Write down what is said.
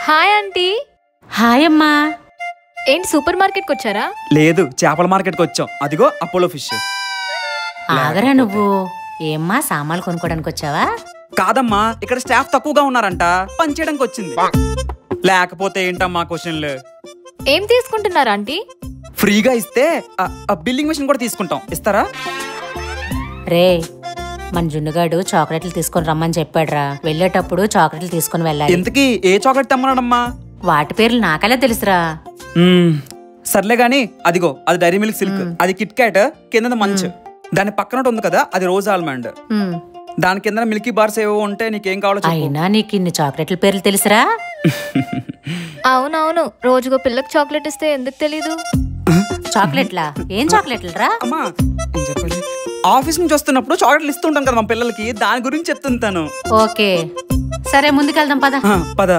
Hi aunty. Hi అమ్మా. ఏంటి super మార్కెట్కి వచ్చారా? లేదు, చేపల మార్కెట్కి వచ్చాం. అదిగో అపోలో ఫిష్. ఆగరా నువ్వు. ఏమ్మా సామాన్లు కొనుక్కోడానికి వచ్చావా? కాదమ్మా, ఇక్కడ స్టాఫ్ తక్కువగా ఉన్నారంట, పని చేయడానికి వచ్చింది. లేకపోతే ఏంటమ్మా క్వశ్చన్లు? ఏం తీసుకుంటున్నారా ఆంటీ? ఫ్రీగా ఇస్తే బిల్లింగ్ మెషిన్ కూడా తీసుకుంటాం. ఇస్తారా? రే, మన జున్నుగాడు చాక్లెట్లు తీసుకొని రమ్మని చెప్పాడురా. వెళ్ళేటప్పుడు చాక్లెట్లు తీసుకొని వెళ్ళాలి. ఇంతకీ ఏ చాక్లెట్ తెమ్మన్నాడమ్మా? వాటి పేర్లు నాకలా తెలుసురా. సర్లే గాని, అదిగో అది డైరీ మిల్క్ సిల్క్, అది కిట్ క్యాట్, కింద మంచ్, దాని పక్కన ఉంది కదా అది రోజ్ ఆల్మండ్, దాని కింద మిల్కీ బార్స్ ఏవో ఉంటే నీకేం కావాలో చెప్పు. అయినా నీకు ఇన్ని చాక్లెట్ల పేర్లు తెలుసురా? అవునవును, రోజుకో పిల్లకి చాక్లెట్ ఇస్తే ఎందుకు తెలీదు? చాక్లెట్లా? ఏం చాక్లెట్లు రా? అమ్మా ఏం చెప్పాలి, ఆఫీస్ నుంచి వస్తున్నప్పుడు చాక్లెట్లు ఇస్తుంటాం కదా మా పిల్లలకి, దాని గురించి చెప్తుంటాను. ఓకే సరే, ముందుకెళ్దాం పద. పద.